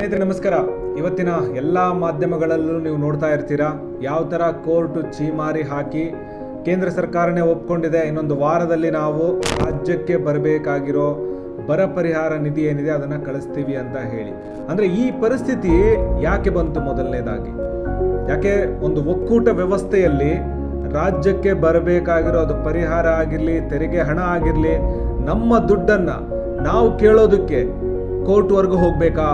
ಸ್ನೇಹಿತರೆ ನಮಸ್ಕಾರ. ಇವತ್ತಿನ ಎಲ್ಲ ಮಾಧ್ಯಮಗಳಲ್ಲೂ ನೀವು ನೋಡ್ತಾ ಇರ್ತೀರಾ ಯಾವ ಥರ ಕೋರ್ಟು ಛೀಮಾರಿ ಹಾಕಿ ಕೇಂದ್ರ ಸರ್ಕಾರನೇ ಒಪ್ಕೊಂಡಿದೆ, ಇನ್ನೊಂದು ವಾರದಲ್ಲಿ ನಾವು ರಾಜ್ಯಕ್ಕೆ ಬರಬೇಕಾಗಿರೋ ಬರ ಪರಿಹಾರ ನಿಧಿ ಏನಿದೆ ಅದನ್ನು ಕಳಿಸ್ತೀವಿ ಅಂತ ಹೇಳಿ. ಅಂದರೆ ಈ ಪರಿಸ್ಥಿತಿ ಯಾಕೆ ಬಂತು? ಮೊದಲನೇದಾಗಿ ಯಾಕೆ ಒಂದು ಒಕ್ಕೂಟ ವ್ಯವಸ್ಥೆಯಲ್ಲಿ ರಾಜ್ಯಕ್ಕೆ ಬರಬೇಕಾಗಿರೋ ಅದು ಪರಿಹಾರ ಆಗಿರಲಿ, ತೆರಿಗೆ ಹಣ ಆಗಿರಲಿ, ನಮ್ಮ ದುಡ್ಡನ್ನು ನಾವು ಕೇಳೋದಕ್ಕೆ ಕೋರ್ಟ್ವರೆಗೂ ಹೋಗಬೇಕಾ?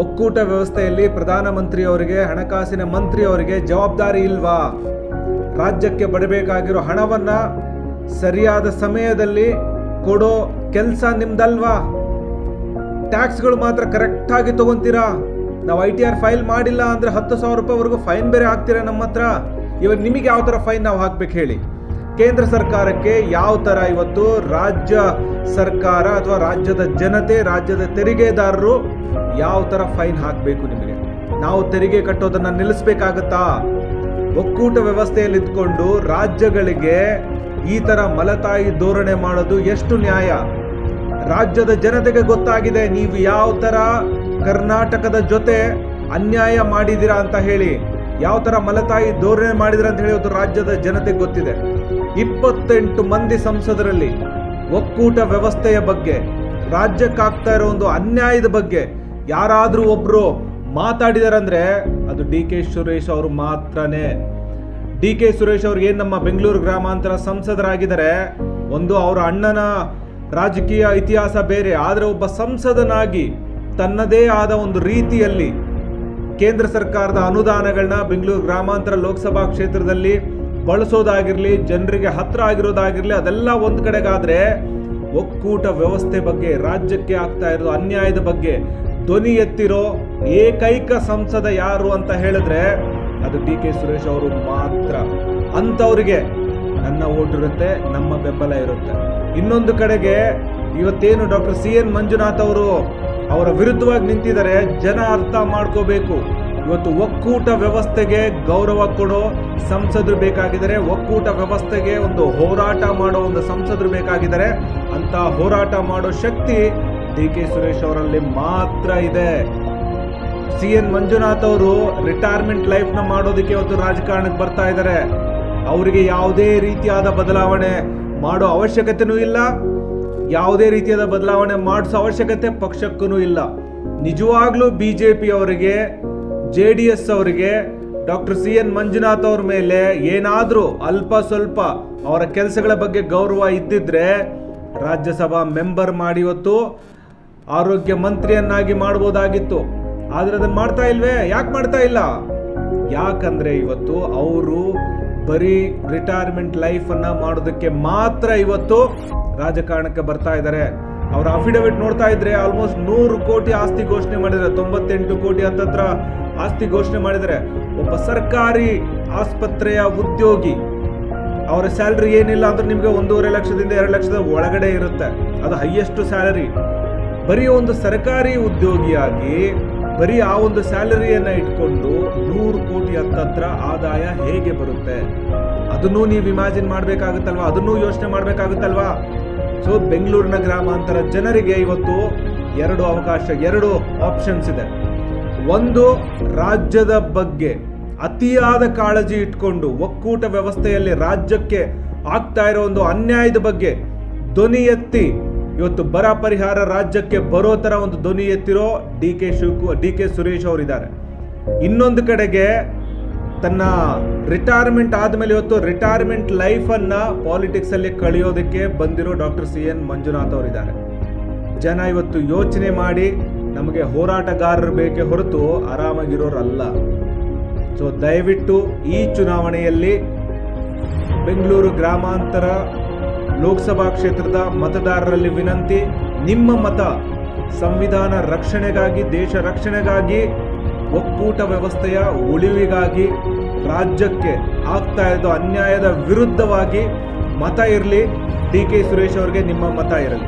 ಒಕ್ಕೂಟ ವ್ಯವಸ್ಥೆಯಲ್ಲಿ ಪ್ರಧಾನಮಂತ್ರಿಯವರಿಗೆ, ಹಣಕಾಸಿನ ಮಂತ್ರಿಯವರಿಗೆ ಜವಾಬ್ದಾರಿ ಇಲ್ವಾ? ರಾಜ್ಯಕ್ಕೆ ಬರಬೇಕಾಗಿರೋ ಹಣವನ್ನು ಸರಿಯಾದ ಸಮಯದಲ್ಲಿ ಕೊಡೋ ಕೆಲಸ ನಿಮ್ದಲ್ವಾ? ಟ್ಯಾಕ್ಸ್ಗಳು ಮಾತ್ರ ಕರೆಕ್ಟಾಗಿ ತಗೊಂತೀರಾ? ನಾವು ITR ಫೈಲ್ ಮಾಡಿಲ್ಲ ಅಂದರೆ 10,000 ರೂಪಾಯಿವರೆಗೂ ಫೈನ್ ಬೇರೆ ಹಾಕ್ತೀರಾ ನಮ್ಮ ಹತ್ರ. ಇವಾಗ ನಿಮಗೆ ಯಾವ ಥರ ಫೈನ್ ನಾವು ಹಾಕ್ಬೇಕು ಹೇಳಿ? ಕೇಂದ್ರ ಸರ್ಕಾರಕ್ಕೆ ಯಾವ ಥರ ಇವತ್ತು ರಾಜ್ಯ ಸರ್ಕಾರ ಅಥವಾ ರಾಜ್ಯದ ಜನತೆ, ರಾಜ್ಯದ ತೆರಿಗೆದಾರರು ಯಾವ ಥರ ಫೈನ್ ಹಾಕಬೇಕು? ನಿಮಗೆ ನಾವು ತೆರಿಗೆ ಕಟ್ಟೋದನ್ನು ನಿಲ್ಲಿಸ್ಬೇಕಾಗತ್ತಾ? ಒಕ್ಕೂಟ ವ್ಯವಸ್ಥೆಯಲ್ಲಿ ಇದ್ಕೊಂಡು ರಾಜ್ಯಗಳಿಗೆ ಈ ಥರ ಮಲತಾಯಿ ಧೋರಣೆ ಮಾಡೋದು ಎಷ್ಟು ನ್ಯಾಯ? ರಾಜ್ಯದ ಜನತೆಗೆ ಗೊತ್ತಾಗಿದೆ ನೀವು ಯಾವ ಥರ ಕರ್ನಾಟಕದ ಜೊತೆ ಅನ್ಯಾಯ ಮಾಡಿದ್ದೀರಾ ಅಂತ ಹೇಳಿ, ಯಾವ ಥರ ಮಲತಾಯಿ ಧೋರಣೆ ಮಾಡಿದಿರ ಅಂತ ಹೇಳಿ ಇವತ್ತು ರಾಜ್ಯದ ಜನತೆಗೆ ಗೊತ್ತಿದೆ. 28 ಮಂದಿ ಸಂಸದರಲ್ಲಿ ಒಕ್ಕೂಟ ವ್ಯವಸ್ಥೆಯ ಬಗ್ಗೆ, ರಾಜ್ಯಕ್ಕಾಗ್ತಾ ಇರೋ ಒಂದು ಅನ್ಯಾಯದ ಬಗ್ಗೆ ಯಾರಾದರೂ ಒಬ್ರು ಮಾತಾಡಿದಾರಂದ್ರೆ ಅದು DK ಸುರೇಶ್ ಅವರು ಮಾತ್ರನೇ. DK ಸುರೇಶ್ ಅವ್ರಿಗೆ ಏನು ನಮ್ಮ ಬೆಂಗಳೂರು ಗ್ರಾಮಾಂತರ ಸಂಸದರಾಗಿದ್ದಾರೆ, ಒಂದು ಅವರ ಅಣ್ಣನ ರಾಜಕೀಯ ಇತಿಹಾಸ ಬೇರೆ, ಆದರೆ ಒಬ್ಬ ಸಂಸದನಾಗಿ ತನ್ನದೇ ಆದ ಒಂದು ರೀತಿಯಲ್ಲಿ ಕೇಂದ್ರ ಸರ್ಕಾರದ ಅನುದಾನಗಳನ್ನ ಬೆಂಗಳೂರು ಗ್ರಾಮಾಂತರ ಲೋಕಸಭಾ ಕ್ಷೇತ್ರದಲ್ಲಿ ಬಳಸೋದಾಗಿರ್ಲಿ, ಜನರಿಗೆ ಹತ್ರ ಆಗಿರೋದಾಗಿರ್ಲಿ, ಅದೆಲ್ಲ ಒಂದು ಕಡೆಗಾದ್ರೆ ಒಕ್ಕೂಟ ವ್ಯವಸ್ಥೆ ಬಗ್ಗೆ, ರಾಜ್ಯಕ್ಕೆ ಆಗ್ತಾ ಇರೋದು ಅನ್ಯಾಯದ ಬಗ್ಗೆ ಧ್ವನಿ ಎತ್ತಿರೋ ಏಕೈಕ ಸಂಸದ ಯಾರು ಅಂತ ಹೇಳಿದ್ರೆ ಅದು DK ಸುರೇಶ್ ಅವರು ಮಾತ್ರ. ಅಂಥವ್ರಿಗೆ ನನ್ನ ಓಟ್ ಇರುತ್ತೆ, ನಮ್ಮ ಬೆಂಬಲ ಇರುತ್ತೆ. ಇನ್ನೊಂದು ಕಡೆಗೆ ಇವತ್ತೇನು ಡಾಕ್ಟರ್ CN ಮಂಜುನಾಥ್ ಅವರು ಅವರ ವಿರುದ್ಧವಾಗಿ ನಿಂತಿದ್ದಾರೆ, ಜನ ಅರ್ಥ ಮಾಡ್ಕೋಬೇಕು. ಇವತ್ತು ಒಕ್ಕೂಟ ವ್ಯವಸ್ಥೆಗೆ ಗೌರವ ಕೊಡೋ ಸಂಸದರು ಬೇಕಾಗಿದ್ದಾರೆ, ಒಕ್ಕೂಟ ವ್ಯವಸ್ಥೆಗೆ ಒಂದು ಹೋರಾಟ ಮಾಡೋ ಒಂದು ಸಂಸದರು ಬೇಕಾಗಿದ್ದಾರೆ. ಅಂತ ಹೋರಾಟ ಮಾಡೋ ಶಕ್ತಿ DK ಸುರೇಶ್ ಅವರಲ್ಲಿ ಮಾತ್ರ ಇದೆ. CN ಮಂಜುನಾಥ್ ಅವರು ರಿಟೈರ್ಮೆಂಟ್ ಲೈಫ್ನ ಮಾಡೋದಕ್ಕೆ ಇವತ್ತು ರಾಜಕಾರಣಕ್ಕೆ ಬರ್ತಾ ಇದ್ದಾರೆ. ಅವರಿಗೆ ಯಾವುದೇ ರೀತಿಯಾದ ಬದಲಾವಣೆ ಮಾಡೋ ಅವಶ್ಯಕತೆನೂ ಇಲ್ಲ, ಯಾವುದೇ ರೀತಿಯಾದ ಬದಲಾವಣೆ ಮಾಡಿಸೋ ಅವಶ್ಯಕತೆ ಪಕ್ಷಕ್ಕೂ ಇಲ್ಲ. ನಿಜವಾಗ್ಲೂ BJP ಅವರಿಗೆ, JDS ಅವರಿಗೆ ಡಾಕ್ಟರ್ CN ಮಂಜುನಾಥ್ ಅವ್ರ ಮೇಲೆ ಏನಾದರೂ ಅಲ್ಪ ಸ್ವಲ್ಪ ಅವರ ಕೆಲಸಗಳ ಬಗ್ಗೆ ಗೌರವ ಇದ್ದಿದ್ರೆ ರಾಜ್ಯಸಭಾ ಮೆಂಬರ್ ಮಾಡಿ ಇವತ್ತು ಆರೋಗ್ಯ ಮಂತ್ರಿಯನ್ನಾಗಿ ಮಾಡ್ಬೋದಾಗಿತ್ತು. ಆದರೆ ಅದನ್ನು ಮಾಡ್ತಾ ಇಲ್ವೇ? ಯಾಕೆ ಮಾಡ್ತಾ ಇಲ್ಲ? ಯಾಕಂದ್ರೆ ಇವತ್ತು ಅವರು ಬರೀ ರಿಟೈರ್ಮೆಂಟ್ ಲೈಫನ್ನು ಮಾಡೋದಕ್ಕೆ ಮಾತ್ರ ಇವತ್ತು ರಾಜಕಾರಣಕ್ಕೆ ಬರ್ತಾ ಇದ್ದಾರೆ. ಅವರ ಅಫಿಡವಿಟ್ ನೋಡ್ತಾ ಇದ್ರೆ ಆಲ್ಮೋಸ್ಟ್ 100 ಕೋಟಿ ಆಸ್ತಿ ಘೋಷಣೆ ಮಾಡಿದ್ದಾರೆ, 98 ಕೋಟಿ ಹತ್ತತ್ರ ಆಸ್ತಿ ಘೋಷಣೆ ಮಾಡಿದ್ದಾರೆ. ಒಬ್ಬ ಸರ್ಕಾರಿ ಆಸ್ಪತ್ರೆಯ ಉದ್ಯೋಗಿ ಅವರ ಸ್ಯಾಲರಿ ಏನಿಲ್ಲ ಅಂದ್ರೆ ನಿಮಗೆ 1.5 ಲಕ್ಷದಿಂದ 2 ಲಕ್ಷದ ಒಳಗಡೆ ಇರುತ್ತೆ, ಅದು ಹೈಯೆಸ್ಟ್ ಸ್ಯಾಲರಿ. ಬರೀ ಒಂದು ಸರ್ಕಾರಿ ಉದ್ಯೋಗಿಯಾಗಿ ಬರೀ ಆ ಒಂದು ಸ್ಯಾಲರಿಯನ್ನು ಇಟ್ಕೊಂಡು 100 ಕೋಟಿ ಹತ್ತತ್ರ ಆದಾಯ ಹೇಗೆ ಬರುತ್ತೆ? ಅದನ್ನೂ ನೀವು ಇಮ್ಯಾಜಿನ್ ಮಾಡಬೇಕಾಗುತ್ತಲ್ವಾ? ಅದನ್ನೂ ಯೋಚನೆ ಮಾಡಬೇಕಾಗುತ್ತಲ್ವಾ? ಸೊ ಬೆಂಗಳೂರಿನ ಗ್ರಾಮಾಂತರ ಜನರಿಗೆ ಇವತ್ತು 2 ಆಪ್ಷನ್ಸ್ ಇದೆ. ಒಂದು, ರಾಜ್ಯದ ಬಗ್ಗೆ ಅತಿಯಾದ ಕಾಳಜಿ ಇಟ್ಕೊಂಡು ಒಕ್ಕೂಟ ವ್ಯವಸ್ಥೆಯಲ್ಲಿ ರಾಜ್ಯಕ್ಕೆ ಆಗ್ತಾ ಇರೋ ಒಂದು ಅನ್ಯಾಯದ ಬಗ್ಗೆ ಧ್ವನಿ ಎತ್ತಿ ಇವತ್ತು ಬರ ಪರಿಹಾರ ರಾಜ್ಯಕ್ಕೆ ಬರೋ ಥರ ಒಂದು ಧ್ವನಿ ಎತ್ತಿರೋ DK ಸುರೇಶ್ ಅವರಿದ್ದಾರೆ. ಇನ್ನೊಂದು ಕಡೆಗೆ ತನ್ನ ರಿಟೈರ್ಮೆಂಟ್ ಆದಮೇಲೆ ಇವತ್ತು ರಿಟೈರ್ಮೆಂಟ್ ಲೈಫನ್ನು ಪಾಲಿಟಿಕ್ಸಲ್ಲಿ ಕಳೆಯೋದಕ್ಕೆ ಬಂದಿರೋ ಡಾಕ್ಟರ್ CN ಮಂಜುನಾಥ್ ಅವರಿದ್ದಾರೆ. ಜನ ಇವತ್ತು ಯೋಚನೆ ಮಾಡಿ ನಮಗೆ ಹೋರಾಟಗಾರರು ಬೇಕೇ ಹೊರತು ಆರಾಮಾಗಿರೋರಲ್ಲ. ಸೊ ದಯವಿಟ್ಟು ಈ ಚುನಾವಣೆಯಲ್ಲಿ ಬೆಂಗಳೂರು ಗ್ರಾಮಾಂತರ ಲೋಕಸಭಾ ಕ್ಷೇತ್ರದ ಮತದಾರರಲ್ಲಿ ವಿನಂತಿ, ನಿಮ್ಮ ಮತ ಸಂವಿಧಾನ ರಕ್ಷಣೆಗಾಗಿ, ದೇಶ ರಕ್ಷಣೆಗಾಗಿ, ಒಕ್ಕೂಟ ವ್ಯವಸ್ಥೆಯ ಉಳಿವಿಗಾಗಿ, ರಾಜ್ಯಕ್ಕೆ ಆಗ್ತಾ ಇರೋ ಅನ್ಯಾಯದ ವಿರುದ್ಧವಾಗಿ ಮತ ಇರಲಿ. DK ಸುರೇಶ್ ಅವರಿಗೆ ನಿಮ್ಮ ಮತ ಇರಲಿ.